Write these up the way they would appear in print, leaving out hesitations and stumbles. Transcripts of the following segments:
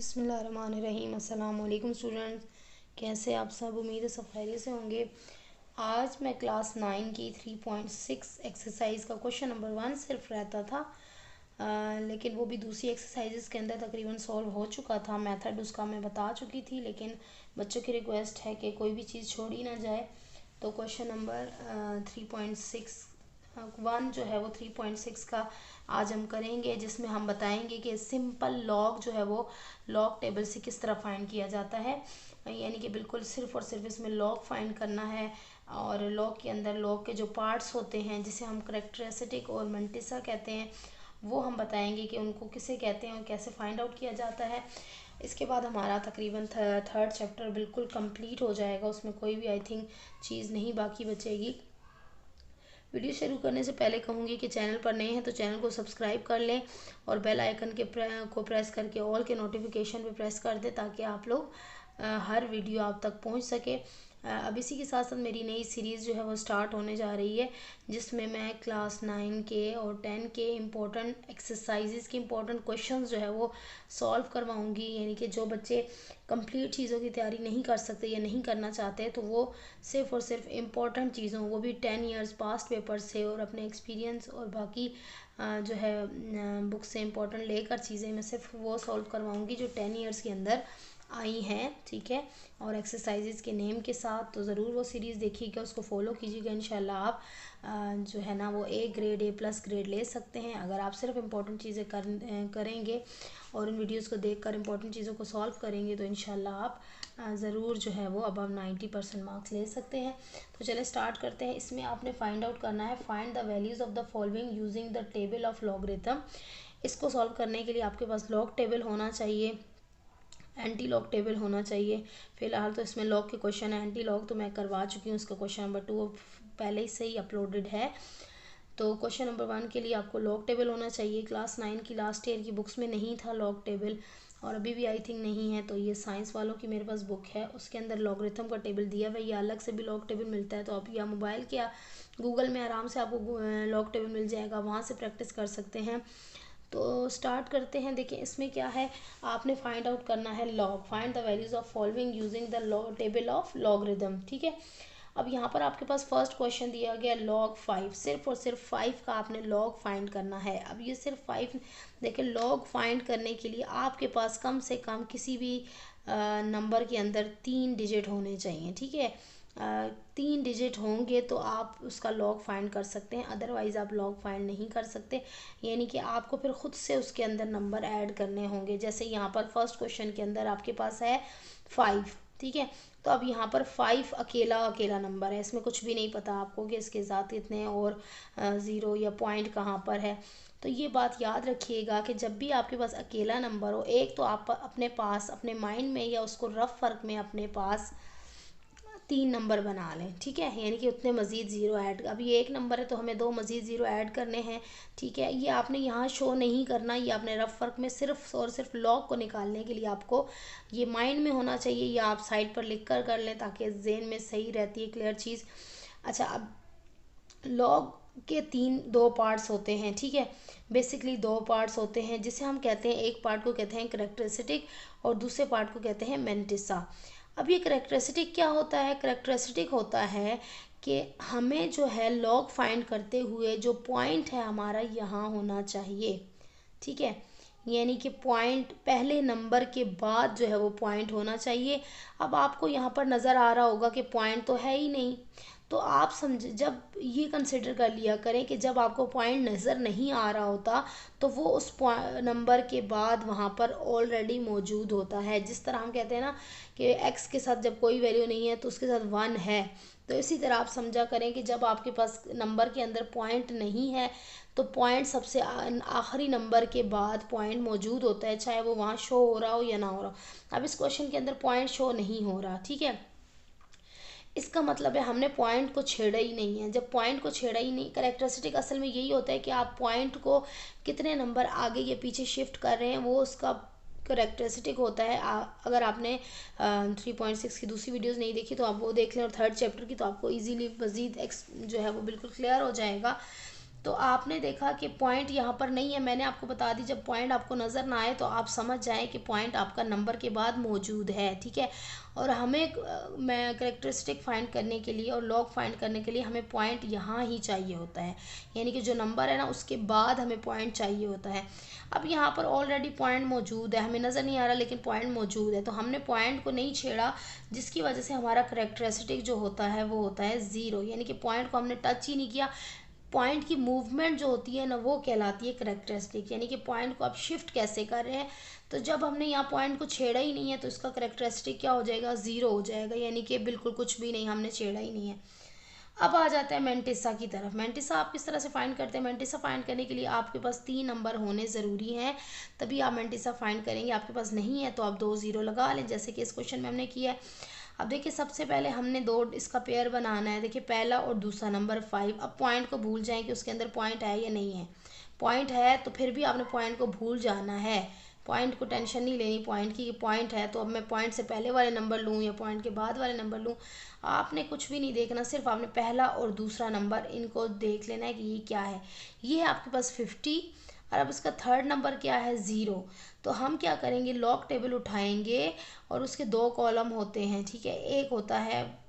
बिस्मिल्लाहिर्रहमानिर्रहीम। अस्सलाम वालेकुम स्टूडेंट्स, कैसे आप सब? उम्मीद है सब खैरियत से होंगे। आज मैं क्लास 9 की 3.6 एक्सरसाइज का क्वेश्चन नंबर 1 सिर्फ रहता था, लेकिन वो भी दूसरी एक्सरसाइजेस के अंदर तकरीबन सॉल्व हो चुका था। मेथड उसका मैं बता चुकी थी, लेकिन बच्चों की रिक्वेस्ट है कि कोई भी चीज़ छोड़ी ना जाए। तो क्वेश्चन नंबर 3.6 जो है वो 3.6 का आज हम करेंगे, जिसमें हम बताएंगे कि सिंपल लॉग जो है वो लॉग टेबल से किस तरह फाइंड किया जाता है। यानी कि बिल्कुल सिर्फ और सिर्फ इसमें लॉग फाइंड करना है, और लॉग के अंदर लॉग के जो पार्ट्स होते हैं जिसे हम करेक्टरिस्टिक और मंटिसा कहते हैं, वो हम बताएंगे कि उनको किसे कहते हैं और कैसे फाइंड आउट किया जाता है। इसके बाद हमारा तकरीबन थर्ड चैप्टर बिल्कुल कंप्लीट हो जाएगा, उसमें कोई भी आई थिंक चीज़ नहीं बाकी बचेगी। वीडियो शुरू करने से पहले कहूँगी कि चैनल पर नए हैं तो चैनल को सब्सक्राइब कर लें और बेल आइकन को प्रेस करके ऑल के नोटिफिकेशन पे प्रेस कर दें, ताकि आप लोग हर वीडियो आप तक पहुँच सके। अब इसी के साथ साथ मेरी नई सीरीज़ जो है वो स्टार्ट होने जा रही है, जिसमें मैं क्लास 9 के और 10 के इम्पोर्टेंट एक्सरसाइजेस के इम्पोर्टेंट क्वेश्चंस जो है वो सॉल्व करवाऊंगी। यानी कि जो बच्चे कंप्लीट चीज़ों की तैयारी नहीं कर सकते या नहीं करना चाहते, तो वो सिर्फ और सिर्फ इम्पोर्टेंट चीज़ों, वो भी 10 इयर्स पास्ट पेपर से और अपने एक्सपीरियंस और बाकी जो है बुक से इम्पोर्टेंट लेकर चीज़ें मैं सिर्फ वो सॉल्व करवाऊंगी जो 10 इयर्स के अंदर आई हैं, ठीक है। और एक्सरसाइजेज के नेम के साथ तो ज़रूर वो सीरीज़ देखिएगा, उसको फॉलो कीजिएगा। इंशाल्लाह आप जो है ना वो A+ ग्रेड ले सकते हैं, अगर आप सिर्फ इम्पोर्टेंट चीज़ें करेंगे और इन वीडियोस को देखकर इम्पोर्टेंट चीज़ों को सॉल्व करेंगे, तो इंशाल्लाह आप ज़रूर जो है वो अबव 90% मार्क्स ले सकते हैं। तो चले स्टार्ट करते हैं। इसमें आपने फाइंड आउट करना है, find the values of the following using the table of logarithm. इसको सॉल्व करने के लिए आपके पास लॉग टेबल होना चाहिए, एंटी लॉग टेबल होना चाहिए। फिलहाल तो इसमें लॉग के क्वेश्चन है, एंटी लॉग तो मैं करवा चुकी हूँ, उसका क्वेश्चन नंबर 2 पहले से ही अपलोडेड है। तो क्वेश्चन नंबर 1 के लिए आपको लॉग टेबल होना चाहिए। क्लास 9 की लास्ट ईयर की बुक्स में नहीं था लॉग टेबल, और अभी भी आई थिंक नहीं है। तो ये साइंस वालों की मेरे पास बुक है, उसके अंदर लॉगरिथम का टेबल दिया हुआ है। ये अलग से भी लॉग टेबल मिलता है, तो आप या मोबाइल के या गूगल में आराम से आपको लॉग टेबल मिल जाएगा, वहाँ से प्रैक्टिस कर सकते हैं। तो स्टार्ट करते हैं। देखिए इसमें क्या है, आपने फाइंड आउट करना है log, find the values of following using the table of logarithm, ठीक है। अब यहाँ पर आपके पास फर्स्ट क्वेश्चन दिया गया log 5, सिर्फ और सिर्फ 5 का आपने log फाइंड करना है। अब ये सिर्फ 5, देखिए log फाइंड करने के लिए आपके पास कम से कम किसी भी नंबर के अंदर 3 डिजिट होने चाहिए, ठीक है। 3 डिजिट होंगे तो आप उसका लॉग फाइंड कर सकते हैं, अदरवाइज़ आप लॉग फाइंड नहीं कर सकते। यानी कि आपको फिर ख़ुद से उसके अंदर नंबर ऐड करने होंगे। जैसे यहाँ पर फर्स्ट क्वेश्चन के अंदर आपके पास है 5, ठीक है। तो अब यहाँ पर 5 अकेला अकेला नंबर है, इसमें कुछ भी नहीं पता आपको कि इसके साथ कितने और ज़ीरो या पॉइंट कहाँ पर है। तो ये बात याद रखिएगा कि जब भी आपके पास अकेला नंबर हो, एक तो आप अपने पास अपने माइंड में या उसको रफ वर्क में अपने पास 3 नंबर बना लें, ठीक है। यानी कि उतने मज़ीद ज़ीरो ऐड, अब ये एक नंबर है तो हमें 2 मज़ीद ज़ीरो ऐड करने हैं, ठीक है। ये आपने यहाँ शो नहीं करना, ये आपने रफ वर्क में सिर्फ और सिर्फ लॉग को निकालने के लिए आपको ये माइंड में होना चाहिए, या आप साइड पर लिख कर लें ताकि जेहन में सही रहती है क्लियर चीज़। अच्छा, अब लॉग के 2 पार्ट्स होते हैं, ठीक है। बेसिकली 2 पार्ट्स होते हैं, जिसे हम कहते हैं, एक पार्ट को कहते हैं करेक्टरिस्टिक और दूसरे पार्ट को कहते हैं मेंटिसा। अब ये करेक्टरिस्टिक क्या होता है? करेक्टरिस्टिक होता है कि हमें जो है लॉग फाइंड करते हुए जो पॉइंट है हमारा यहाँ होना चाहिए, ठीक है। यानी कि पॉइंट पहले नंबर के बाद जो है वो पॉइंट होना चाहिए। अब आपको यहाँ पर नज़र आ रहा होगा कि पॉइंट तो है ही नहीं, तो आप समझ, जब ये कंसिडर कर लिया करें कि जब आपको पॉइंट नज़र नहीं आ रहा होता तो वो उस नंबर के बाद वहाँ पर ऑलरेडी मौजूद होता है। जिस तरह हम कहते हैं ना कि x के साथ जब कोई वैल्यू नहीं है तो उसके साथ 1 है, तो इसी तरह आप समझा करें कि जब आपके पास नंबर के अंदर पॉइंट नहीं है तो पॉइंट सबसे आखिरी नंबर के बाद पॉइंट मौजूद होता है, चाहे वो वहाँ शो हो रहा हो या ना हो रहा हो। अब इस क्वेश्चन के अंदर पॉइंट शो नहीं हो रहा, ठीक है। इसका मतलब है हमने पॉइंट को छेड़ा ही नहीं है। जब पॉइंट को छेड़ा ही नहीं, करेक्टरिस्टिक असल में यही होता है कि आप पॉइंट को कितने नंबर आगे या पीछे शिफ्ट कर रहे हैं, वो उसका करेक्टरिस्टिक होता है। अगर आपने 3.6 की दूसरी वीडियोस नहीं देखी तो आप वो देख लें, और थर्ड चैप्टर की, तो आपको इजीली मज़ीद जो है वो बिल्कुल क्लियर हो जाएगा। तो आपने देखा कि पॉइंट यहाँ पर नहीं है, मैंने आपको बता दी जब पॉइंट आपको नज़र ना आए तो आप समझ जाएं कि पॉइंट आपका नंबर के बाद मौजूद है, ठीक है। और हमें मैं करेक्टरिस्टिक फाइंड करने के लिए और लॉग फाइंड करने के लिए हमें पॉइंट यहाँ ही चाहिए होता है, यानी कि जो नंबर है ना उसके बाद हमें पॉइंट चाहिए होता है। अब यहाँ पर ऑलरेडी पॉइंट मौजूद है, हमें नज़र नहीं आ रहा लेकिन पॉइंट मौजूद है, तो हमने पॉइंट को नहीं छेड़ा, जिसकी वजह से हमारा करेक्टरिस्टिक जो होता है वो होता है ज़ीरो, यानी कि पॉइंट को हमने टच ही नहीं किया। पॉइंट की मूवमेंट जो होती है ना वो कहलाती है करेक्टरिस्टिक, यानी कि पॉइंट को आप शिफ्ट कैसे कर रहे हैं। तो जब हमने यहाँ पॉइंट को छेड़ा ही नहीं है तो इसका करेक्टरिस्टिक क्या हो जाएगा, ज़ीरो हो जाएगा, यानी कि बिल्कुल कुछ भी नहीं, हमने छेड़ा ही नहीं है। अब आ जाता है मेंटिसा की तरफ। मेंटिसा आप किस तरह से फाइंड करते हैं? मेंटिसा फाइंड करने के लिए आपके पास 3 नंबर होने ज़रूरी हैं, तभी आप मेंटिसा फाइंड करेंगे। आपके पास नहीं है तो आप 2 ज़ीरो लगा लें, जैसे कि इस क्वेश्चन में हमने किया है। अब देखिए सबसे पहले हमने 2 इसका पेयर बनाना है। देखिए पहला और दूसरा नंबर 5। अब पॉइंट को भूल जाएं कि उसके अंदर पॉइंट है या नहीं है। पॉइंट है तो फिर भी आपने पॉइंट को भूल जाना है, पॉइंट को टेंशन नहीं लेनी पॉइंट की, पॉइंट है तो अब मैं पॉइंट से पहले वाले नंबर लूँ या पॉइंट के बाद वाले नंबर लूँ, आपने कुछ भी नहीं देखना, सिर्फ आपने पहला और दूसरा नंबर इनको देख लेना है कि ये क्या है। ये है आपके पास 50 और अब इसका थर्ड नंबर क्या है, 0। तो हम क्या करेंगे, लॉग टेबल उठाएंगे और उसके 2 कॉलम होते हैं, ठीक है। एक होता है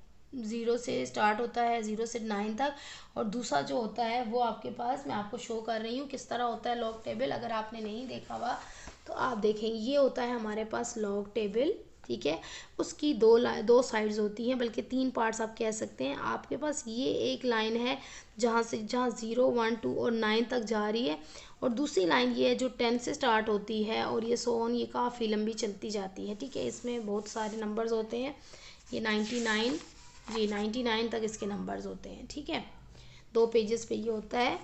0 से स्टार्ट होता है 0 से 9 तक, और दूसरा जो होता है वो आपके पास, मैं आपको शो कर रही हूँ किस तरह होता है लॉग टेबल। अगर आपने नहीं देखा हुआ तो आप देखेंगे, ये होता है हमारे पास लॉग टेबल, ठीक है। उसकी दो साइड्स होती हैं, बल्कि 3 पार्ट्स आप कह सकते हैं। आपके पास ये एक लाइन है जहाँ 0 1 2 और 9 तक जा रही है, और दूसरी लाइन ये है जो 10 से स्टार्ट होती है और ये सो ऑन, ये काफ़ी लंबी चलती जाती है, ठीक है। इसमें बहुत सारे नंबर्स होते हैं, ये 99 जी 99 तक इसके नंबर्स होते हैं, ठीक है। 2 पेजेस पे ये होता है।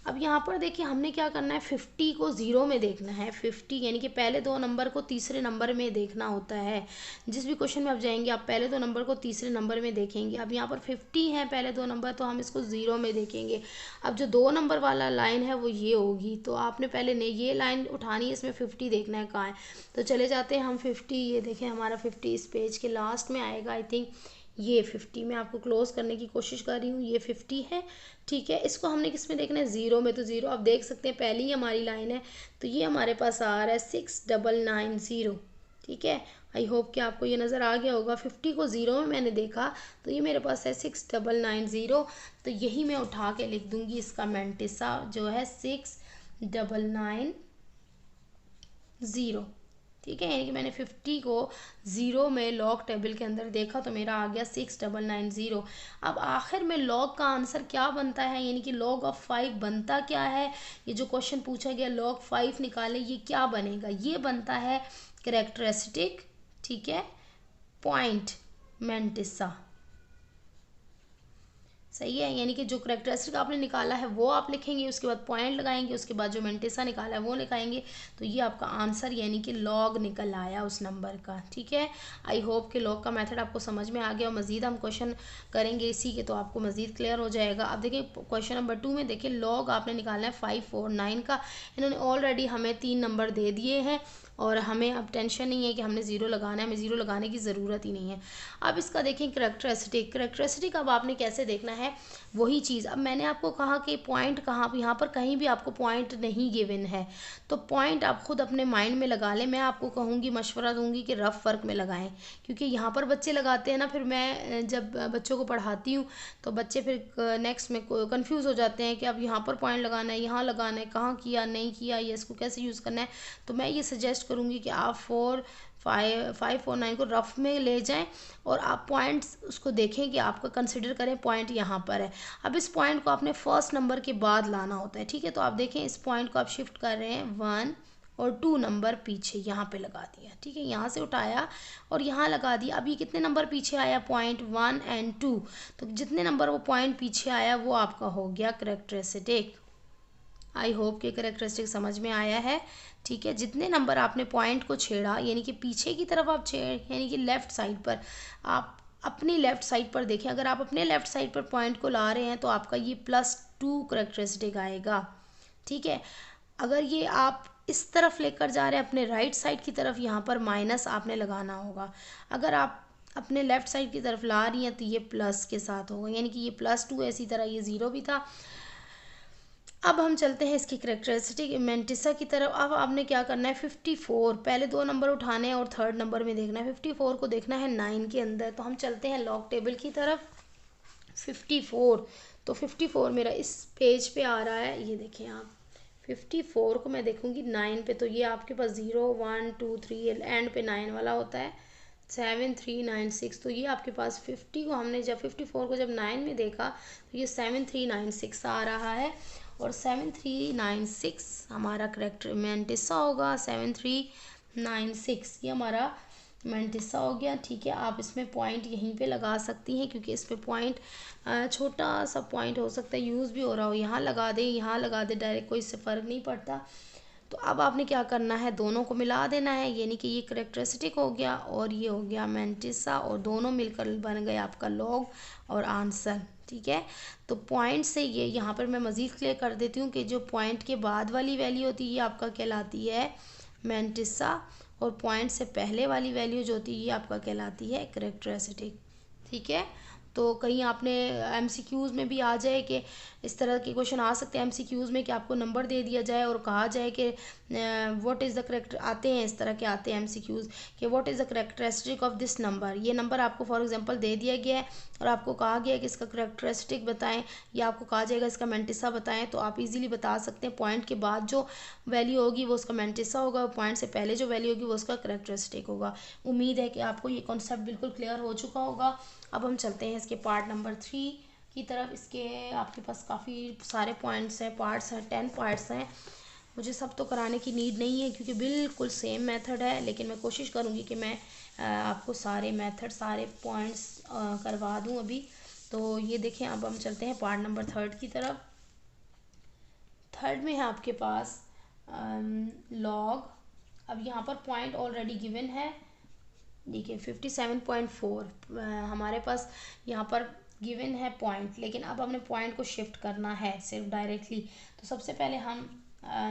अब यहाँ पर देखिए हमने क्या करना है, 50 को 0 में देखना है। 50 यानी कि पहले 2 नंबर को तीसरे नंबर में देखना होता है। जिस भी क्वेश्चन में आप जाएंगे आप पहले 2 नंबर को तीसरे नंबर में देखेंगे। अब यहाँ पर 50 है पहले 2 नंबर, तो हम इसको 0 में देखेंगे। अब जो 2 नंबर वाला लाइन है वो ये होगी, तो आपने पहले ने ये लाइन उठानी है, इसमें 50 देखना है कहाँ है। तो चले जाते हैं हम 50, ये देखें हमारा 50 इस पेज के लास्ट में आएगा, आई थिंक ये 50, मैं आपको क्लोज करने की कोशिश कर रही हूँ, ये 50 है, ठीक है। इसको हमने किस में देखना है, 0 में। तो 0 आप देख सकते हैं पहली हमारी लाइन है, तो ये हमारे पास आ रहा है 6990, ठीक है। आई होप कि आपको ये नज़र आ गया होगा। 50 को 0 में मैंने देखा तो ये मेरे पास है 6990, तो यही मैं उठा के लिख दूंगी, इसका मेंटिसा जो है 6990, ठीक है। यानी कि मैंने 50 को 0 में लॉग टेबल के अंदर देखा तो मेरा आ गया 6990। अब आखिर में लॉग का आंसर क्या बनता है, यानी कि लॉग ऑफ 5 बनता क्या है, ये जो क्वेश्चन पूछा गया लॉग 5 निकाले, ये क्या बनेगा, ये बनता है करेक्टरिस्टिक, ठीक है, पॉइंट मेंटिसा, सही है। यानी कि जो करेक्टरिस्टिक आपने निकाला है वो आप लिखेंगे, उसके बाद पॉइंट लगाएंगे, उसके बाद जो मेंटिसा निकाला है वो लिखाएंगे, तो ये आपका आंसर यानी कि लॉग निकल आया उस नंबर का, ठीक है। आई होप कि लॉग का मेथड आपको समझ में आ गया, और मज़ीद हम क्वेश्चन करेंगे इसी के, तो आपको मज़ीद क्लियर हो जाएगा। अब देखिए क्वेश्चन नंबर 2 में देखिए लॉग आपने निकालना है 5 4 9 का। इन्होंने ऑलरेडी हमें 3 नंबर दे दिए हैं और हमें अब टेंशन नहीं है कि हमने 0 लगाना है, हमें 0 लगाने की ज़रूरत ही नहीं है। अब इसका देखें करेक्टरिस्टिक अब आपने कैसे देखना है, वही चीज़। अब मैंने आपको कहा कि पॉइंट कहाँ, यहाँ पर कहीं भी आपको पॉइंट नहीं गिवन है, तो पॉइंट आप खुद अपने माइंड में लगा लें। मैं आपको कहूँगी, मशवरा दूंगी कि रफ वर्क में लगाएं, क्योंकि यहाँ पर बच्चे लगाते हैं ना, फिर मैं जब बच्चों को पढ़ाती हूँ तो बच्चे फिर नेक्स्ट में कंफ्यूज हो जाते हैं कि अब यहाँ पर पॉइंट लगाना है, यहाँ लगाना है, कहाँ किया नहीं किया, ये इसको कैसे यूज़ करना है। तो मैं ये सजेस्ट करूँगी कि आप 4 5 और 9 को रफ में ले जाएं और आप पॉइंट्स उसको देखें कि आपका कंसिडर करें पॉइंट यहाँ पर है। अब इस पॉइंट को आपने फर्स्ट नंबर के बाद लाना होता है, ठीक है। तो आप देखें इस पॉइंट को आप शिफ्ट कर रहे हैं 1 और 2 नंबर पीछे, यहाँ पे लगा दिया, ठीक है। यहाँ से उठाया और यहाँ लगा दिया। अब ये कितने नंबर पीछे आया, पॉइंट 1 और 2, तो जितने नंबर वो पॉइंट पीछे आया वो आपका हो गया करेक्टरिस्टिक। आई होप कि करेक्टरिस्टिक समझ में आया है, ठीक है। जितने नंबर आपने पॉइंट को छेड़ा, यानी कि पीछे की तरफ आप यानी कि लेफ़्ट साइड पर, आप अपनी लेफ़्ट साइड पर देखें। अगर आप अपने लेफ़्ट साइड पर पॉइंट को ला रहे हैं तो आपका ये +2 करेक्टरिस्टिक आएगा, ठीक है। अगर ये आप इस तरफ लेकर जा रहे हैं अपने राइट साइड की तरफ, यहाँ पर माइनस आपने लगाना होगा। अगर आप अपने लेफ़्ट साइड की तरफ ला रही हैं तो ये प्लस के साथ होगा, यानी कि ये +2 है। इसी तरह ये 0 भी था। अब हम चलते हैं इसकी करेक्टरिस्टिक मेंटिसा की तरफ। अब आपने क्या करना है 54, पहले 2 नंबर उठाने हैं और थर्ड नंबर में देखना है। 54 को देखना है 9 के अंदर, तो हम चलते हैं लॉग टेबल की तरफ। 54, तो 54 मेरा इस पेज पे आ रहा है, ये देखें आप। 54 को मैं देखूंगी 9 पे, तो ये आपके पास 0 1 2 3 एंड पे 9 वाला होता है, 7 3 9 6। तो ये आपके पास 50 को हमने जब 54 को जब 9 में देखा तो ये 7 3 9 6 आ रहा है, और 7 3 9 6 हमारा करेक्टर मेंटिसा होगा। 7 3 9 6 ये हमारा मेंटिसा हो गया। ठीक है, आप इसमें पॉइंट यहीं पे लगा सकती हैं, क्योंकि इसमें पॉइंट छोटा सा पॉइंट हो सकता है, यूज़ भी हो रहा हो, यहाँ लगा दें यहाँ लगा दें, डायरेक्ट कोई इससे फ़र्क नहीं पड़ता। तो अब आपने क्या करना है, दोनों को मिला देना है, यानी कि ये करेक्टरिस्टिक हो गया और ये हो गया मेंटिसा, और दोनों मिलकर बन गए आपका लॉग और आंसर। ठीक है, तो पॉइंट से ये यहाँ पर मैं मज़ीद क्लियर कर देती हूँ कि जो पॉइंट के बाद वाली वैल्यू होती है ये आपका कहलाती है मेंटिसा, और पॉइंट से पहले वाली वैल्यू जो होती है ये आपका कहलाती है करेक्टरिस्टिक। ठीक है, तो कहीं आपने एमसीक्यूज़ में भी आ जाए कि इस तरह के क्वेश्चन आ सकते हैं एमसीक्यूज़ में कि आपको नंबर दे दिया जाए और कहा जाए कि व्हाट इज़ द करेक्टर, आते हैं इस तरह के आते हैं एमसीक्यूज़ कि what is the characteristic of this number. ये नंबर आपको फॉर एग्जांपल दे दिया गया है और आपको कहा गया है कि इसका करेक्टरिस्टिक बताएं, या आपको कहा जाएगा इसका मेंटिसा बताएं, तो आप इजीली बता सकते हैं पॉइंट के बाद जो वैल्यू होगी वो उसका मेंटिसा होगा, और पॉइंट से पहले जो वैल्यू होगी वो उसका करेक्टरिस्टिक होगा। उम्मीद है कि आपको ये कॉन्सेप्ट बिल्कुल क्लियर हो चुका होगा। अब हम चलते हैं इसके पार्ट नंबर 3 की तरफ। इसके आपके पास काफ़ी सारे पॉइंट्स हैं, पार्ट्स हैं, 10 पार्ट्स हैं। मुझे सब तो कराने की नीड नहीं है क्योंकि बिल्कुल सेम मेथड है, लेकिन मैं कोशिश करूँगी कि मैं आपको सारे मेथड सारे पॉइंट्स करवा दूँ अभी। तो ये देखें, अब हम चलते हैं पार्ट नंबर 3 की तरफ। थर्ड में है आपके पास लॉग। अब यहाँ पर पॉइंट ऑलरेडी गिवन है, देखिए 57.4 हमारे पास यहाँ पर गिवन है पॉइंट, लेकिन अब हमने पॉइंट को शिफ्ट करना है सिर्फ डायरेक्टली। तो सबसे पहले हम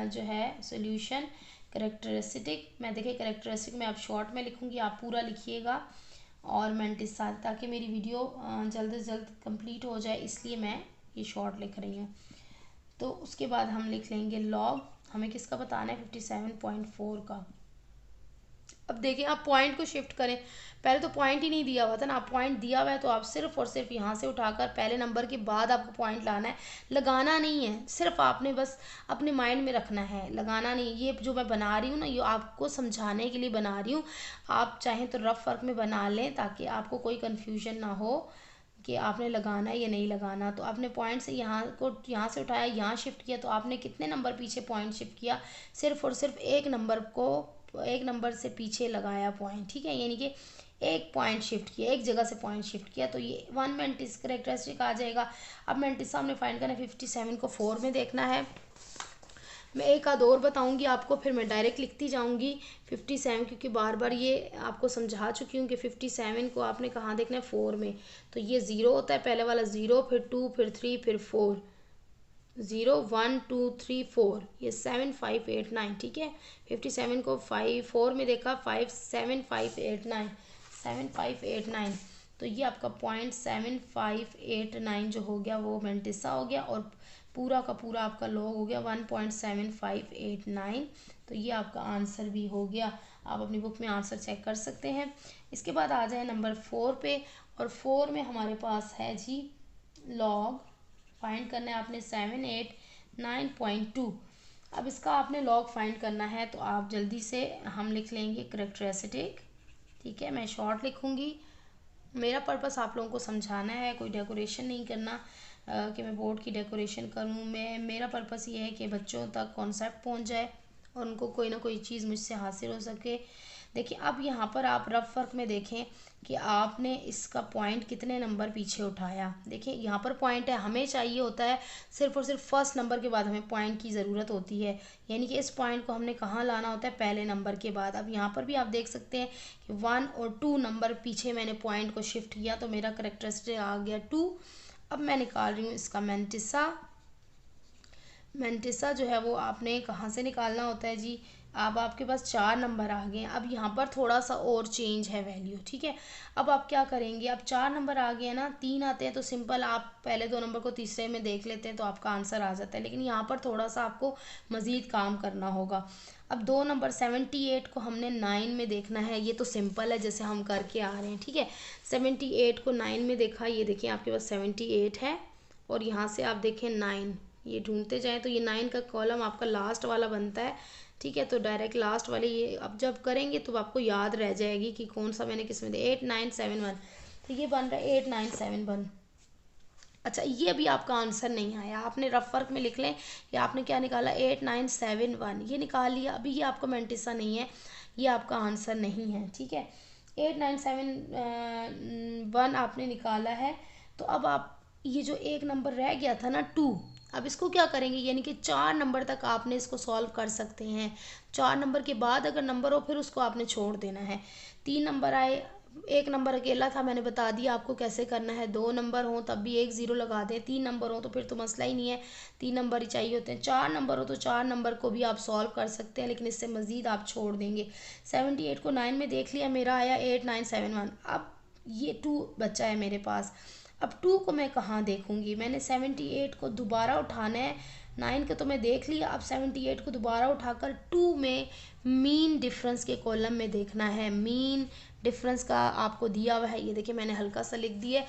जो है सॉल्यूशन करेक्टरिस्टिक, मैं देखिए करेक्टरिस्टिक में आप शॉर्ट में लिखूँगी, आप पूरा लिखिएगा, और मेंटिसा, ताकि मेरी वीडियो जल्द से जल्द कंप्लीट हो जाए, इसलिए मैं ये शॉर्ट लिख रही हूँ। तो उसके बाद हम लिख लेंगे लॉग, हमें किसका बताना है 57.4 का। अब देखिए आप पॉइंट को शिफ्ट करें, पहले तो पॉइंट ही नहीं दिया हुआ था ना, आप पॉइंट दिया हुआ है तो आप सिर्फ और सिर्फ यहाँ से उठाकर पहले नंबर के बाद आपको पॉइंट लाना है, लगाना नहीं है, सिर्फ आपने बस अपने माइंड में रखना है, लगाना नहीं। ये जो मैं बना रही हूँ ना, ये आपको समझाने के लिए बना रही हूँ, आप चाहें तो रफ वर्क में बना लें ताकि आपको कोई कन्फ्यूजन ना हो कि आपने लगाना है या नहीं लगाना। तो आपने पॉइंट से यहाँ से उठाया, यहाँ शिफ्ट किया, तो आपने कितने नंबर पीछे पॉइंट शिफ्ट किया, सिर्फ और सिर्फ एक नंबर से पीछे लगाया पॉइंट। ठीक है, यानी कि एक पॉइंट शिफ्ट किया, एक जगह से पॉइंट शिफ्ट किया, तो ये 1 मेंटिस करेक्टरिस्टिक आ जाएगा। अब मेंटिसा हमने फाइंड करना है, 57 को 4 में देखना है। मैं एक आध और बताऊंगी आपको, फिर मैं डायरेक्ट लिखती जाऊंगी 57, क्योंकि बार बार ये आपको समझा चुकी हूँ कि 57 को आपने कहाँ देखना है 4 में। तो ये 0 होता है, पहले वाला 0, फिर 2, फिर 3, फिर 4, 0 1 2 3 4, ये 7 5 8 9। ठीक है, 57 को 4 में देखा, 5 7 5 8 9, 7 5 8 9, तो ये आपका पॉइंट 7 5 8 9 जो हो गया वो मेंटिसा हो गया, और पूरा का पूरा आपका लॉग हो गया 1.7589। तो ये आपका आंसर भी हो गया, आप अपनी बुक में आंसर चेक कर सकते हैं। इसके बाद आ जाए नंबर 4 पे, और 4 में हमारे पास है जी लॉग, फाइंड करना है आपने 789.2। अब इसका आपने लॉग फाइंड करना है, तो आप जल्दी से हम लिख लेंगे करेक्टरिस्टिक। ठीक है, मैं शॉर्ट लिखूँगी, मेरा पर्पस आप लोगों को समझाना है, कोई डेकोरेशन नहीं करना कि मैं बोर्ड की डेकोरेशन करूँ। मेरा पर्पस ये है कि बच्चों तक कॉन्सेप्ट पहुँच जाए और उनको कोई ना कोई चीज़ मुझसे हासिल हो सके। देखिए अब यहाँ पर आप रफ वर्क में देखें कि आपने इसका पॉइंट कितने नंबर पीछे उठाया। देखिए यहाँ पर पॉइंट है, हमें चाहिए होता है सिर्फ और सिर्फ फर्स्ट नंबर के बाद हमें पॉइंट की ज़रूरत होती है, यानी कि इस पॉइंट को हमने कहाँ लाना होता है, पहले नंबर के बाद। अब यहाँ पर भी आप देख सकते हैं कि 1 और 2 नंबर पीछे मैंने पॉइंट को शिफ्ट किया, तो मेरा करेक्टरिस्टिक आ गया 2। अब मैं निकाल रही हूँ इसका मेंटिसा। मेंटिसा जो है वो आपने कहाँ से निकालना होता है जी, अब आपके पास 4 नंबर आ गए हैं। अब यहाँ पर थोड़ा सा और चेंज है वैल्यू, ठीक है। अब आप क्या करेंगे, अब 4 नंबर आ गए हैं ना, 3 आते हैं तो सिंपल आप पहले 2 नंबर को तीसरे में देख लेते हैं तो आपका आंसर आ जाता है। लेकिन यहाँ पर थोड़ा सा आपको मज़ीद काम करना होगा। अब 2 नंबर 78 को हमने 9 में देखना है। ये तो सिंपल है जैसे हम करके आ रहे हैं, ठीक है। 78 को 9 में देखा, ये देखिए आपके पास 78 है और यहाँ से आप देखें 9, ये ढूंढते जाएं तो ये 9 का कॉलम आपका लास्ट वाला बनता है, ठीक है। तो डायरेक्ट लास्ट वाले ये अब जब करेंगे तो आपको याद रह जाएगी कि कौन सा मैंने किस में दिया। 8971, तो ये बन रहा है 8971। अच्छा, ये अभी आपका आंसर नहीं आया, आपने रफ वर्क में लिख लें। या आपने क्या निकाला 8971, ये निकाल लिया। अभी ये आपका मेंटिसा नहीं है, ये आपका आंसर नहीं है, ठीक है। 8971 आपने निकाला है। तो अब आप ये जो एक नंबर रह गया था ना 2, अब इसको क्या करेंगे, यानी कि 4 नंबर तक आपने इसको सॉल्व कर सकते हैं। 4 नंबर के बाद अगर नंबर हो फिर उसको आपने छोड़ देना है। 3 नंबर आए, एक नंबर अकेला था, मैंने बता दिया आपको कैसे करना है। 2 नंबर हो तब भी 1 0 लगा दें। 3 नंबर हो तो फिर तो मसला ही नहीं है, 3 नंबर ही चाहिए होते हैं। 4 नंबर हो तो 4 नंबर को भी आप सॉल्व कर सकते हैं, लेकिन इससे मज़ीद आप छोड़ देंगे। 78 को 9 में देख लिया, मेरा आया 8971। अब ये 2 बचा है मेरे पास। अब 2 को मैं कहाँ देखूँगी, मैंने 78 को दोबारा उठाना है। 9 का तो मैं देख लिया, अब 78 को दोबारा उठाकर 2 में मीन डिफरेंस के कॉलम में देखना है। मीन डिफरेंस का आपको दिया हुआ है, ये देखिए मैंने हल्का सा लिख दिया है।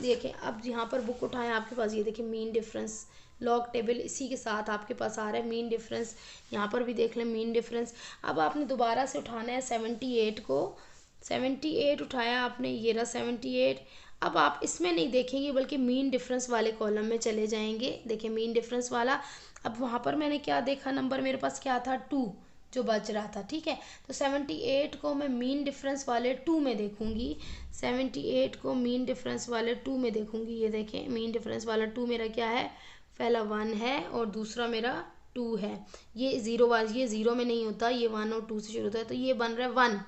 देखिए अब यहाँ पर बुक उठाएं आपके पास, ये देखिए मीन डिफरेंस लॉग टेबल इसी के साथ आपके पास आ रहा है। मीन डिफरेंस यहाँ पर भी देख लें, मीन डिफरेंस। अब आपने दोबारा से उठाना है 78 को। 78 उठाया आपने, ये रहा 78। अब आप इसमें नहीं देखेंगे बल्कि मीन डिफरेंस वाले कॉलम में चले जाएंगे। देखिए मीन डिफरेंस वाला, अब वहाँ पर मैंने क्या देखा, नंबर मेरे पास क्या था 2 जो बच रहा था, ठीक है। तो 78 को मैं मीन डिफरेंस वाले 2 में देखूंगी। 78 को मीन डिफरेंस वाले 2 में देखूंगी। ये देखें मीन डिफरेंस वाला 2 मेरा क्या है, पहला 1 है और दूसरा मेरा 2 है। ये 0 ये 0 में नहीं होता, ये 1 और 2 से शुरू होता है, तो ये बन रहा है 1,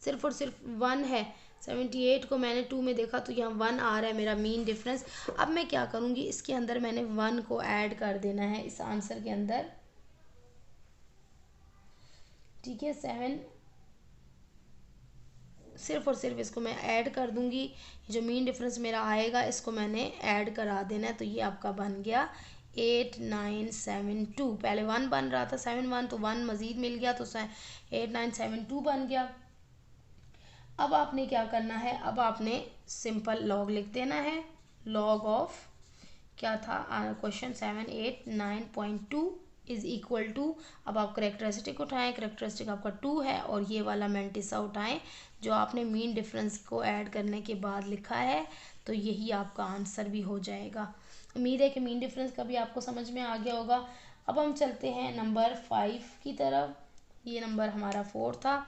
सिर्फ और सिर्फ 1 है। 78 को मैंने 2 में देखा तो यहाँ 1 आ रहा है मेरा मीन डिफरेंस। अब मैं क्या करूँगी, इसके अंदर मैंने 1 को ऐड कर देना है इस आंसर के अंदर, ठीक है। 7 सिर्फ और सिर्फ इसको मैं ऐड कर दूंगी। ये जो मीन डिफरेंस मेरा आएगा इसको मैंने ऐड करा देना है, तो ये आपका बन गया 8972। पहले 1 बन रहा था 71, तो 1 मज़ीद मिल गया तो 8972 बन गया। अब आपने क्या करना है, अब आपने सिंपल लॉग लिख देना है। लॉग ऑफ क्या था क्वेश्चन 789.2 इज इक्वल टू, अब आप करेक्टरिस्टिक उठाएं, करेक्टरिस्टिक आपका 2 है और ये वाला मेंटिसा उठाएं जो आपने मीन डिफरेंस को ऐड करने के बाद लिखा है, तो यही आपका आंसर भी हो जाएगा। उम्मीद है कि मीन डिफरेंस का भी आपको समझ में आ गया होगा। अब हम चलते हैं नंबर 5 की तरफ। ये नंबर हमारा 4 था,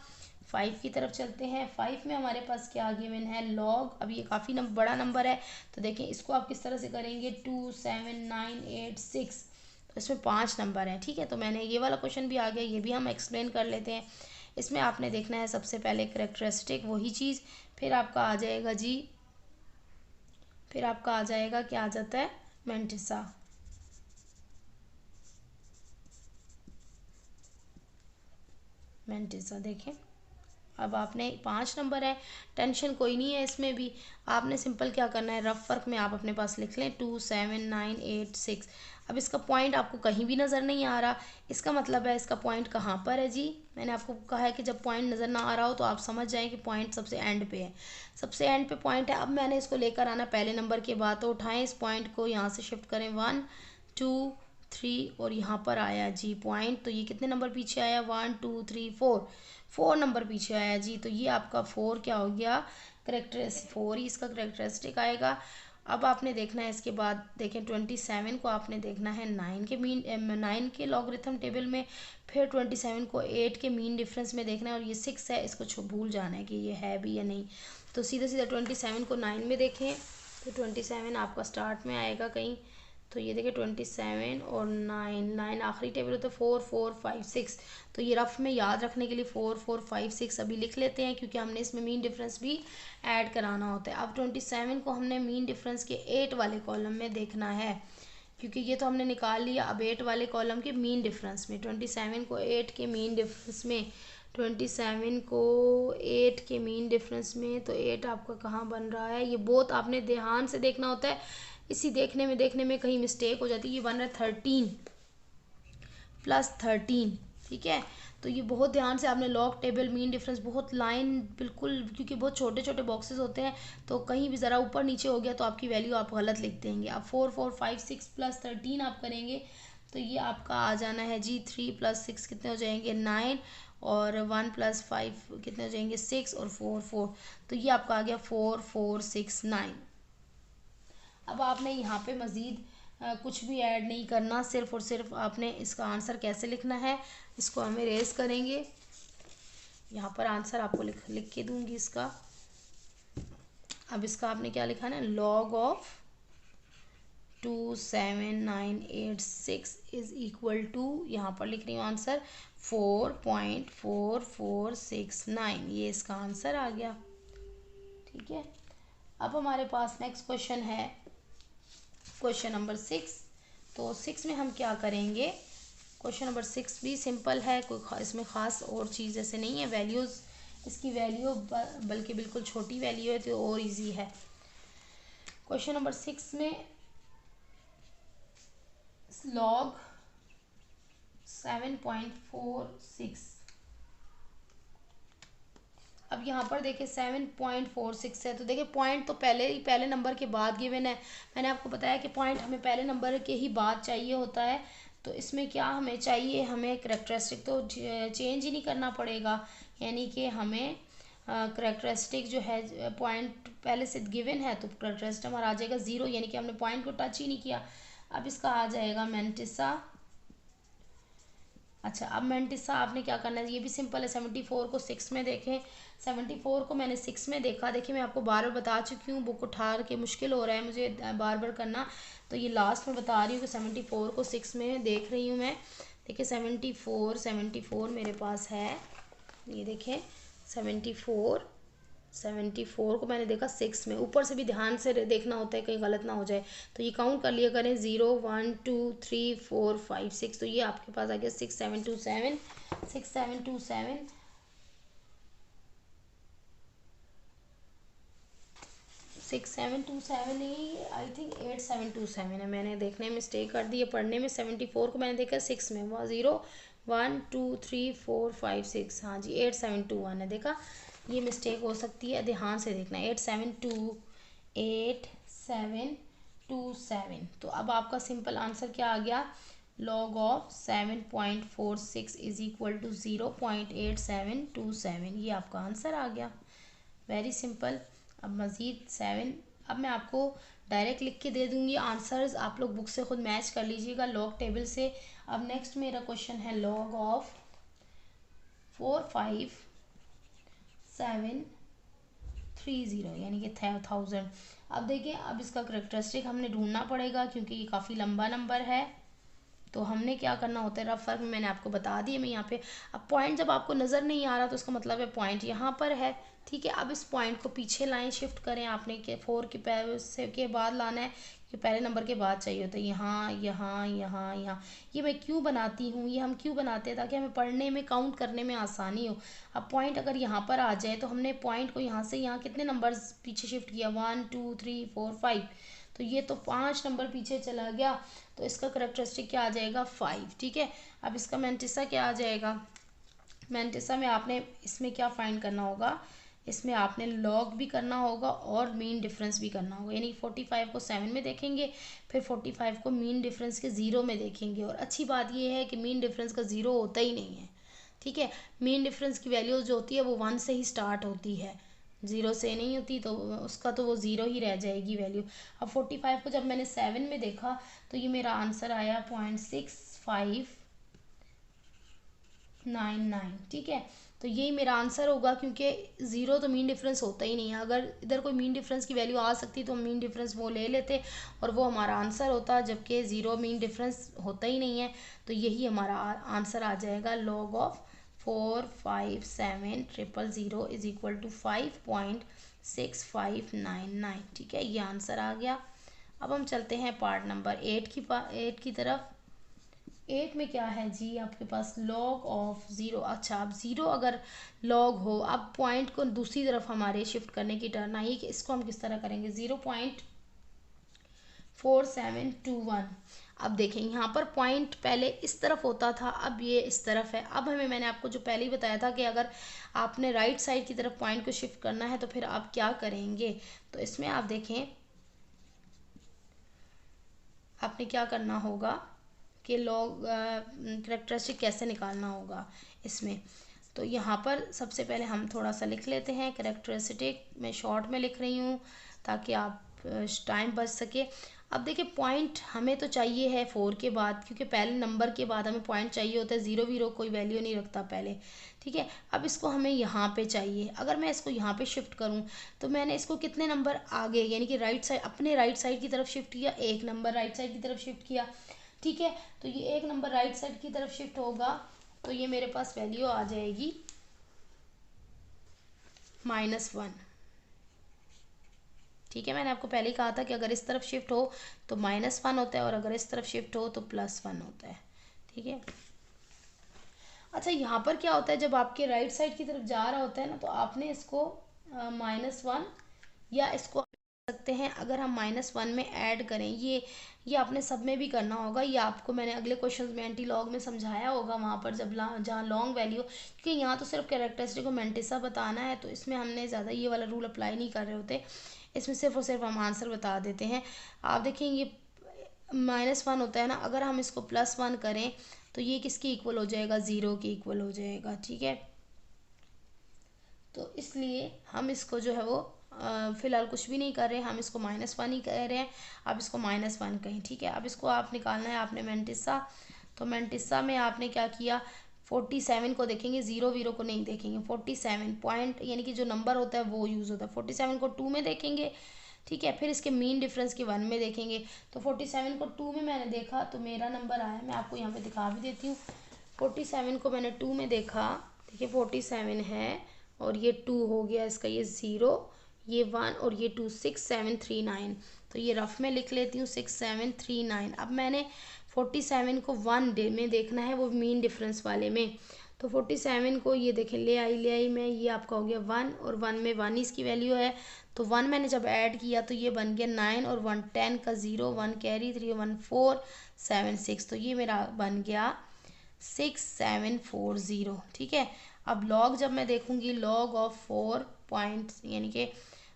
5 की तरफ चलते हैं। 5 में हमारे पास क्या गिवन है, लॉग। अब ये काफ़ी बड़ा नंबर है, तो देखें इसको आप किस तरह से करेंगे, 2 7 9 8 6, तो इसमें 5 नंबर हैं, ठीक है। तो मैंने ये वाला क्वेश्चन भी आ गया, ये भी हम एक्सप्लेन कर लेते हैं। इसमें आपने देखना है सबसे पहले करेक्टरिस्टिक वही चीज़, फिर आपका आ जाएगा जी, फिर आपका आ जाएगा क्या आ जाता है, मेंटिसा। मेंटिसा देखें, अब आपने 5 नंबर है, टेंशन कोई नहीं है इसमें भी। आपने सिंपल क्या करना है, रफ वर्क में आप अपने पास लिख लें 2 7 9 8 6। अब इसका पॉइंट आपको कहीं भी नज़र नहीं आ रहा, इसका मतलब है इसका पॉइंट कहाँ पर है जी। मैंने आपको कहा है कि जब पॉइंट नज़र ना आ रहा हो तो आप समझ जाएं कि पॉइंट सबसे एंड पे है, सबसे एंड पे पॉइंट है। अब मैंने इसको लेकर आना पहले नंबर के बाद, तो उठाएं इस पॉइंट को, यहाँ से शिफ्ट करें 1 2 3 और यहाँ पर आया जी पॉइंट। तो ये कितने नंबर पीछे आया, 1 2 3 4, 4 नंबर पीछे आया जी। तो ये आपका 4 क्या हो गया, करेक्टरिस्टिक 4 ही इसका करेक्टरिस्टिक आएगा। अब आपने देखना है इसके बाद, देखें 27 को आपने देखना है 9 के मीन 9 के लॉगरिथम टेबल में, फिर 27 को 8 के मीन डिफरेंस में देखना है, और ये 6 है, इसको भूल जाना है कि ये है भी या नहीं। तो सीधा सीधा 27 को 9 में देखें, तो 27 आपका स्टार्ट में आएगा कहीं, तो ये देखिए 27 और 9 आखिरी टेबल होता है, 4 4 5 6। तो ये रफ में याद रखने के लिए 4 4 5 6 अभी लिख लेते हैं, क्योंकि हमने इसमें मीन डिफरेंस भी ऐड कराना होता है। अब 27 को हमने मीन डिफरेंस के 8 वाले कॉलम में देखना है। क्योंकि ये तो हमने निकाल लिया। अब 8 वाले कॉलम के मीन डिफरेंस में 27 को 8 के मीन डिफरेंस में 27 को 8 के मीन डिफरेंस में, तो 8 आपका कहाँ बन रहा है, ये बोथ आपने ध्यान से देखना होता है, इसी देखने में कहीं मिस्टेक हो जाती है। ये बन रहा है 13 प्लस 13, ठीक है। तो ये बहुत ध्यान से आपने लॉग टेबल मीन डिफरेंस बहुत लाइन बिल्कुल, क्योंकि बहुत छोटे छोटे बॉक्सेस होते हैं, तो कहीं भी ज़रा ऊपर नीचे हो गया तो आपकी वैल्यू आप गलत लिख देंगे। अब 4 4 5 6 प्लस 13 आप करेंगे तो ये आपका आ जाना है जी 3 प्लस 6 कितने हो जाएंगे 9, और 1 प्लस 5 कितने हो जाएंगे 6, और 4 4, तो ये आपका आ गया 4 4 6 9। अब आपने यहाँ पे मज़ीद कुछ भी ऐड नहीं करना, सिर्फ और सिर्फ आपने इसका आंसर कैसे लिखना है, इसको हम इरेज करेंगे। यहाँ पर आंसर आपको लिख के दूंगी इसका। अब इसका आपने क्या लिखा है, log of 27986 is equal to, यहाँ पर लिख रही हूँ आंसर 4.4469, ये इसका आंसर आ गया, ठीक है। अब हमारे पास नेक्स्ट क्वेश्चन है क्वेश्चन नंबर 6। तो 6 में हम क्या करेंगे, क्वेश्चन नंबर 6 भी सिंपल है, कोई इसमें ख़ास और चीज़ जैसे नहीं है। वैल्यूज़, इसकी वैल्यू बल्कि बिल्कुल छोटी वैल्यू है, तो और इजी है। क्वेश्चन नंबर 6 में लॉग 7.46, अब यहाँ पर देखिए 7.46 है, तो देखिए पॉइंट तो पहले नंबर के बाद गिवन है। मैंने आपको बताया कि पॉइंट हमें पहले नंबर के ही बाद चाहिए होता है। तो इसमें क्या हमें चाहिए, हमें करैक्टरिस्टिक तो चेंज ही नहीं करना पड़ेगा, यानी कि हमें करैक्टरिस्टिक जो है पॉइंट पहले से गिवन है, तो करैक्टरिस्टिक हमारा आ जाएगा 0, यानी कि हमने पॉइंट को टच ही नहीं किया। अब इसका आ जाएगा मैंटिसा। अच्छा, अब मैंटिसा आपने क्या करना है, ये भी सिंपल है। 74 को 6 में देखें, 74 को मैंने 6 में देखा, देखिए मैं आपको बार बार बता चुकी हूँ, बुक उठा के मुश्किल हो रहा है मुझे बार बार करना, तो ये लास्ट में बता रही हूँ कि 74 को 6 में देख रही हूँ मैं। देखिए 74 मेरे पास है, ये देखें 74 को मैंने देखा 6 में। ऊपर से भी ध्यान से देखना होता है कहीं गलत ना हो जाए, तो ये काउंट कर लिया करें 0 1 2 3 4 5 6, तो ये आपके पास आ गया 6727 6727 6727 ही, आई थिंक 8727 है, मैंने देखने में मिस्टेक कर दी है पढ़ने में। 74 को मैंने देखा 6 में, वह 0 1 2 3 4 5 6, हाँ जी 8721 है, देखा ये मिस्टेक हो सकती है, ध्यान से देखना। 8727, तो अब आपका सिंपल आंसर क्या आ गया, log of 7.46 is equal to 0.8727, ये आपका आंसर आ गया, वेरी सिंपल। अब मज़ीद 7, अब मैं आपको डायरेक्ट लिख के दे दूँगी आंसर्स, आप लोग बुक से ख़ुद मैच कर लीजिएगा लॉग टेबल से। अब नेक्स्ट मेरा क्वेश्चन है लॉग ऑफ 45730, यानी कि 1000। अब देखिए, अब इसका करैक्टरिस्टिक हमने ढूंढना पड़ेगा, क्योंकि ये काफ़ी लंबा नंबर है, तो हमने क्या करना होता है, रफ वर्क में मैंने आपको बता दिया। मैं यहाँ पे, अब पॉइंट जब आपको नज़र नहीं आ रहा तो उसका मतलब है पॉइंट यहाँ पर है, ठीक है। अब इस पॉइंट को पीछे लाएं, शिफ्ट करें आपने के 4 के बाद लाना है, कि पहले नंबर के बाद चाहिए होता है, यहाँ यहाँ यहाँ यहाँ। ये मैं क्यों बनाती हूँ, ये हम क्यों बनाते हैं, ताकि हमें पढ़ने में काउंट करने में आसानी हो। अब पॉइंट अगर यहाँ पर आ जाए, तो हमने पॉइंट को यहाँ से यहाँ कितने नंबर्स पीछे शिफ्ट किया, 1 2 3 4 5, तो ये तो 5 नंबर पीछे चला गया, तो इसका करैक्टरिस्टिक क्या आ जाएगा 5, ठीक है। अब इसका मैंटिसा क्या आ जाएगा, मैंटिसा में आपने इसमें क्या फाइंड करना होगा, इसमें आपने लॉग भी करना होगा और मीन डिफरेंस भी करना होगा, यानी 45 को 7 में देखेंगे, फिर 45 को मीन डिफरेंस के 0 में देखेंगे। और अच्छी बात यह है कि मीन डिफरेंस का 0 होता ही नहीं है, ठीक है। मीन डिफरेंस की वैल्यू जो होती है वो 1 से ही स्टार्ट होती है, 0 से नहीं होती, तो उसका तो वो 0 ही रह जाएगी वैल्यू। अब 45 को जब मैंने 7 में देखा, तो ये मेरा आंसर आया 0.6599, ठीक है। तो यही मेरा आंसर होगा, क्योंकि 0 तो मीन डिफरेंस होता ही नहीं है। अगर इधर कोई मीन डिफरेंस की वैल्यू आ सकती तो हम मीन डिफरेंस वो ले लेते और वो हमारा आंसर होता, जबकि 0 मीन डिफरेंस होता ही नहीं है, तो यही हमारा आंसर आ जाएगा, log of 45700 is equal to 5.6599, ठीक है, ये आंसर आ गया। अब हम चलते हैं पार्ट नंबर 8 की तरफ। 8 में क्या है जी, आपके पास लॉग ऑफ ज़ीरो। अच्छा, अब ज़ीरो अगर लॉग हो, अब पॉइंट को दूसरी तरफ हमारे शिफ्ट करने की टर्न आई कि इसको हम किस तरह करेंगे। 0.4721। अब देखें यहाँ पर पॉइंट पहले इस तरफ होता था, अब ये इस तरफ है। अब मैंने आपको जो पहले ही बताया था कि अगर आपने राइट साइड की तरफ पॉइंट को शिफ्ट करना है तो फिर आप क्या करेंगे। तो इसमें आप देखें, आपने क्या करना होगा कि लॉग करेक्टरिस्टिक कैसे निकालना होगा इसमें। तो यहाँ पर सबसे पहले हम थोड़ा सा लिख लेते हैं करेक्टरिस्टिक। मैं शॉर्ट में लिख रही हूँ ताकि आप टाइम बच सके। अब देखिए, पॉइंट हमें तो चाहिए है 4 के बाद, क्योंकि पहले नंबर के बाद हमें पॉइंट चाहिए होता है। ज़ीरो वीरो कोई वैल्यू नहीं रखता पहले, ठीक है। अब इसको हमें यहाँ पे चाहिए। अगर मैं इसको यहाँ पे शिफ्ट करूँ तो मैंने इसको कितने नंबर आगे, यानी कि राइट साइड, अपने राइट साइड की तरफ शिफ्ट किया, एक नंबर राइट साइड की तरफ शिफ्ट किया, ठीक है। तो ये एक नंबर राइट साइड की तरफ शिफ्ट होगा तो ये मेरे पास वैल्यू आ जाएगी -1, ठीक है। मैंने आपको पहले ही कहा था कि अगर इस तरफ शिफ्ट हो तो -1 होता है और अगर इस तरफ शिफ्ट हो तो +1 होता है, ठीक है। अच्छा, यहाँ पर क्या होता है, जब आपके राइट साइड की तरफ जा रहा होता है ना, तो आपने इसको -1 या इसको सकते हैं। अगर हम -1 में ऐड करें, ये आपने सब में भी करना होगा। ये आपको मैंने अगले क्वेश्चंस में एंटी लॉग में समझाया होगा, वहाँ पर जब जहाँ लॉन्ग वैल्यू, क्योंकि यहाँ तो सिर्फ कैरेक्टरिस्टिक को मेंटिसा बताना है, तो इसमें हमने ज़्यादा ये वाला रूल अप्लाई नहीं कर रहे होते। इसमें सिर्फ और सिर्फ हम आंसर बता देते हैं। आप देखें, ये -1 होता है ना, अगर हम इसको +1 करें तो ये किसके इक्वल हो जाएगा, 0 के इक्वल हो जाएगा, ठीक है। तो इसलिए हम इसको जो है वो फ़िलहाल कुछ भी नहीं कर रहे, हम इसको -1 ही कह रहे हैं। अब इसको -1 कहें, ठीक है। अब इसको आप निकालना है आपने मेंटिसा। तो मेंटिसा में आपने क्या किया, 47 को देखेंगे, ज़ीरो वीरो को नहीं देखेंगे। 47 पॉइंट यानी कि जो नंबर होता है वो यूज़ होता है। 47 को 2 में देखेंगे, ठीक है। फिर इसके मीन डिफरेंस के 1 में देखेंगे। तो 47 को 2 में मैंने देखा तो मेरा नंबर आया, मैं आपको यहाँ पे दिखा भी देती हूँ। 47 को मैंने 2 में देखा, देखिए 47 है और ये 2 हो गया इसका, ये 0, ये 1 और ये 2, 6739। तो ये रफ में लिख लेती हूँ 6739। अब मैंने 47 को 1 डे में देखना है, वो मीन डिफरेंस वाले में। तो 47 को ये देखें, ले आई मैं, ये आपका हो गया 1 और 1 में 1 इसकी वैल्यू है। तो 1 मैंने जब ऐड किया तो ये बन गया 9 और 1 10 का 0, 1 कैरी 3 1 4 7 6। तो ये मेरा बन गया 6740, ठीक है। अब लॉग जब मैं देखूंगी, लॉग ऑफ 4 पॉइंट्स, यानी कि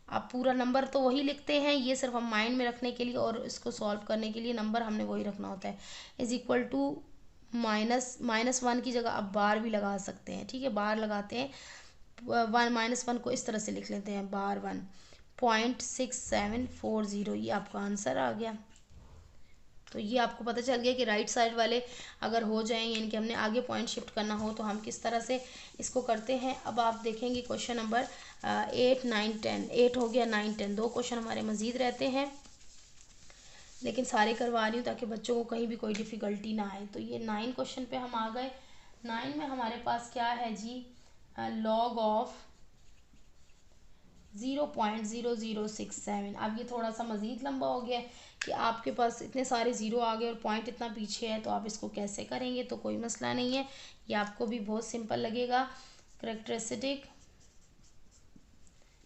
आप पूरा नंबर तो वही लिखते हैं, ये सिर्फ हम माइंड में रखने के लिए और इसको सॉल्व करने के लिए नंबर हमने वही रखना होता है। इज इक्वल टू -1 की जगह आप बार भी लगा सकते हैं, ठीक है। बार लगाते हैं, -1 को इस तरह से लिख लेते हैं, बार 1.6740, ये आपका आंसर आ गया। तो ये आपको पता चल गया कि राइट साइड वाले अगर हो जाएं, यानी कि हमने आगे पॉइंट शिफ्ट करना हो तो हम किस तरह से इसको करते हैं। अब आप देखेंगे क्वेश्चन नंबर 8 9 10, 8 हो गया, 9 10, 2 क्वेश्चन हमारे मज़ीद रहते हैं, लेकिन सारे करवा रही हूँ ताकि बच्चों को कहीं भी कोई डिफ़िकल्टी ना आए। तो ये 9 क्वेश्चन पे हम आ गए। 9 में हमारे पास क्या है जी, लॉग ऑफ 0.0067। अब ये थोड़ा सा मज़ीद लंबा हो गया कि आपके पास इतने सारे ज़ीरो आ गए और पॉइंट इतना पीछे है, तो आप इसको कैसे करेंगे। तो कोई मसला नहीं है, ये आपको भी बहुत सिंपल लगेगा। करेक्टरिस्टिक,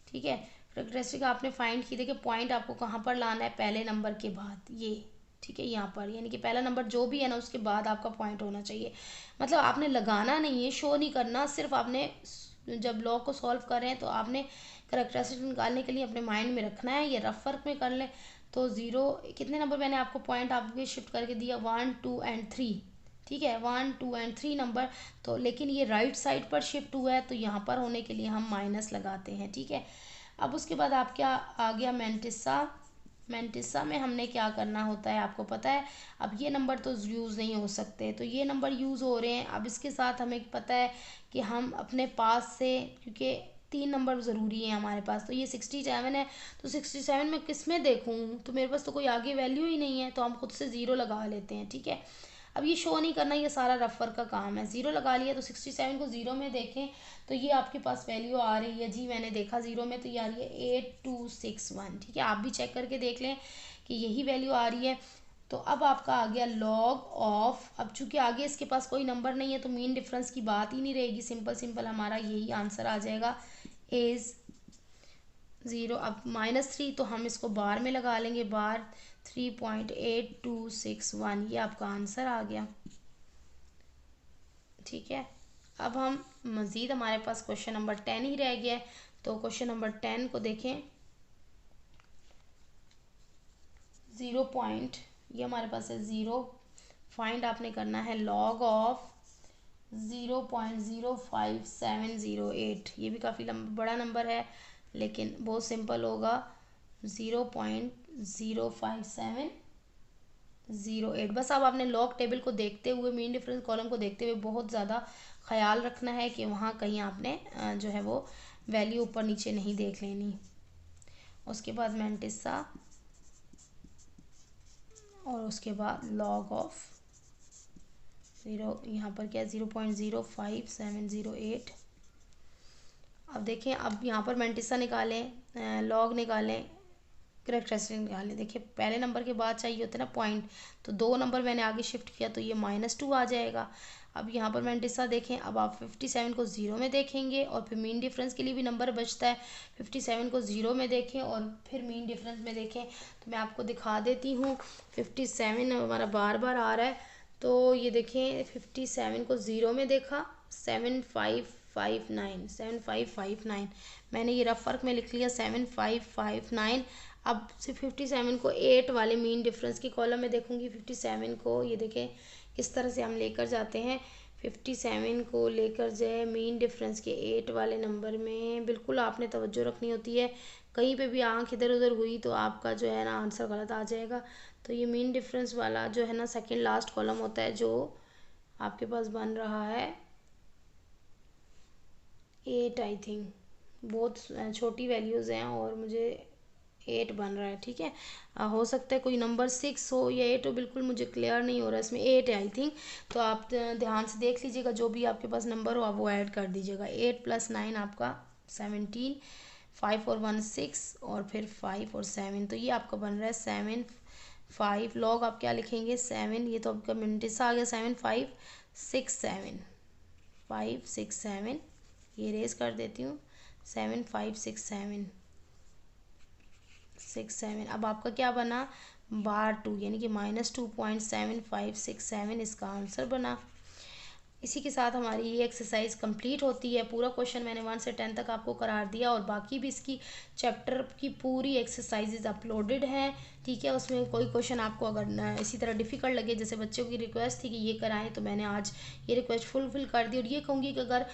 ठीक है। करेक्टरिस्टिक आपने फाइंड की, देखिए पॉइंट आपको कहाँ पर लाना है, पहले नंबर के बाद, ये ठीक है, यहाँ पर, यानी कि पहला नंबर जो भी है ना उसके बाद आपका पॉइंट होना चाहिए। मतलब आपने लगाना नहीं है, शो नहीं करना, सिर्फ आपने जब लॉग को सॉल्व कर रहे हैं तो आपने करेक्टरिस्टिक निकालने के लिए अपने माइंड में रखना है। ये रफ वर्क में कर लें तो 0 कितने नंबर मैंने आपको पॉइंट आपके शिफ्ट करके दिया, 1 2 एंड 3, ठीक है, 1 2 एंड 3 नंबर। तो लेकिन ये राइट साइड पर शिफ्ट हुआ है तो यहाँ पर होने के लिए हम माइनस लगाते हैं, ठीक है। अब उसके बाद आप क्या आ गया, मेंटिसा। मेंटिसा में हमने क्या करना होता है आपको पता है। अब ये नंबर तो यूज़ नहीं हो सकते, तो ये नंबर यूज़ हो रहे हैं। अब इसके साथ हमें पता है कि हम अपने पास से, क्योंकि 3 नंबर ज़रूरी है हमारे पास, तो ये 67 है, तो 67 में किस में देखूँ, तो मेरे पास तो कोई आगे वैल्यू ही नहीं है, तो हम खुद से 0 लगा लेते हैं, ठीक है। अब ये शो नहीं करना, ये सारा रफर का काम है। 0 लगा लिया तो 67 को 0 में देखें तो ये आपके पास वैल्यू आ रही है जी, मैंने देखा 0 में, तो ये आ रही है 8261, ठीक है। आप भी चेक करके देख लें कि यही वैल्यू आ रही है। तो अब आपका आ गया लॉग ऑफ, अब चूंकि आगे इसके पास कोई नंबर नहीं है तो मीन डिफरेंस की बात ही नहीं रहेगी, सिंपल सिंपल हमारा यही आंसर आ जाएगा इज 0। अब -3 तो हम इसको बार में लगा लेंगे, बार 3.8261, ये आपका आंसर आ गया। ठीक है, अब हम मज़ीद हमारे पास क्वेश्चन नंबर 10 ही रह गया है, तो क्वेश्चन नंबर 10 को देखें। 0 ये हमारे पास है 0, फाइंड आपने करना है लॉग ऑफ 0.05708। ये भी काफ़ी बड़ा नंबर है लेकिन बहुत सिंपल होगा, 0.05708। बस अब आपने लॉग टेबल को देखते हुए, मीन डिफरेंस कॉलम को देखते हुए बहुत ज़्यादा ख्याल रखना है कि वहाँ कहीं आपने जो है वो वैल्यू ऊपर नीचे नहीं देख लेनी। उसके बाद मैंटिसा और उसके बाद लॉग ऑफ 0, यहाँ पर क्या 0.05708। अब देखें, अब यहाँ पर मैंटिसा निकालें, लॉग निकालें, करेक्टरिस्टिक निकालें। देखिए पहले नंबर के बाद चाहिए होता है ना पॉइंट, तो 2 नंबर मैंने आगे शिफ्ट किया तो ये -2 आ जाएगा। अब यहाँ पर मैंटिसा देखें, अब आप 57 को 0 में देखेंगे और फिर मीन डिफरेंस के लिए भी नंबर बचता है, 57 को 0 में देखें और फिर मीन डिफरेंस में देखें। तो मैं आपको दिखा देती हूँ, 57 हमारा बार बार आ रहा है, तो ये देखें 57 को 0 में देखा, 7559 मैंने ये रफ वर्क में लिख लिया 7559। अब से 57 को 8 वाले मीन डिफरेंस की कॉलम में देखूंगी, 57 को ये देखें किस तरह से हम लेकर जाते हैं, 57 को लेकर जाए मीन डिफरेंस के 8 वाले नंबर में। बिल्कुल आपने तवज्जो रखनी होती है, कहीं पे भी आंख इधर उधर हुई तो आपका जो है ना आंसर गलत आ जाएगा। तो ये मीन डिफरेंस वाला जो है ना सेकंड लास्ट कॉलम होता है जो आपके पास बन रहा है 8, आई थिंक बहुत छोटी वैल्यूज़ हैं और मुझे 8 बन रहा है। ठीक है, हो सकता है कोई नंबर 6 हो या 8 हो, बिल्कुल मुझे क्लियर नहीं हो रहा है, इसमें 8 है आई थिंक। तो आप ध्यान से देख लीजिएगा, जो भी आपके पास नंबर हो आप वो ऐड कर दीजिएगा। 8 + 9 आपका 17, 5 और 1 6 और फिर 5 और 7, तो ये आपका बन रहा है 7 5। लॉग आप क्या लिखेंगे 7, ये तो आपका मिनटिस आ गया, 7 5 6 7 5 6 7, ये रेज कर देती हूँ 7 5 6 7 6 7। अब आपका क्या बना बार 2 यानी कि -2.7567 इसका आंसर बना। इसी के साथ हमारी ये एक्सरसाइज कंप्लीट होती है। पूरा क्वेश्चन मैंने 1 से 10 तक आपको करार दिया और बाकी भी इसकी चैप्टर की पूरी एक्सरसाइजेज अपलोडेड हैं। ठीक है, उसमें कोई क्वेश्चन आपको अगर इसी तरह डिफ़िकल्ट लगे, जैसे बच्चों की रिक्वेस्ट थी कि ये कराएं, तो मैंने आज ये रिक्वेस्ट फुलफ़िल कर दी। और ये कहूँगी कि अगर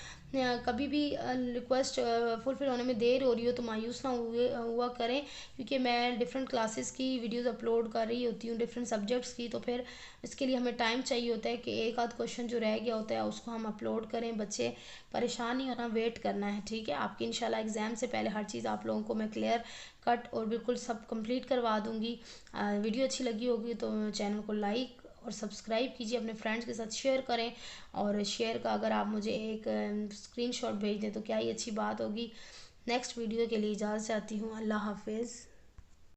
कभी भी रिक्वेस्ट फुलफ़िल होने में देर हो रही हो तो मायूस ना हुआ करें, क्योंकि मैं डिफरेंट क्लासेस की वीडियोस अपलोड कर रही होती हूँ, डिफरेंट सब्जेक्ट्स की, तो फिर इसके लिए हमें टाइम चाहिए होता है कि एक आध क्वेश्चन जो रह गया होता है उसको हम अपलोड करें। बच्चे परेशान नहीं होना, वेट करना है। ठीक है, आपकी इंशाल्लाह एग्ज़ाम से पहले हर चीज़ आप लोगों को मैं क्लियर कट और बिल्कुल सब कंप्लीट करवा दूँगी। वीडियो अच्छी लगी होगी तो चैनल को लाइक और सब्सक्राइब कीजिए, अपने फ्रेंड्स के साथ शेयर करें। और शेयर का अगर आप मुझे एक स्क्रीनशॉट भेज दें तो क्या ही अच्छी बात होगी। नेक्स्ट वीडियो के लिए इजाज़त चाहती हूँ। अल्लाह हाफिज़।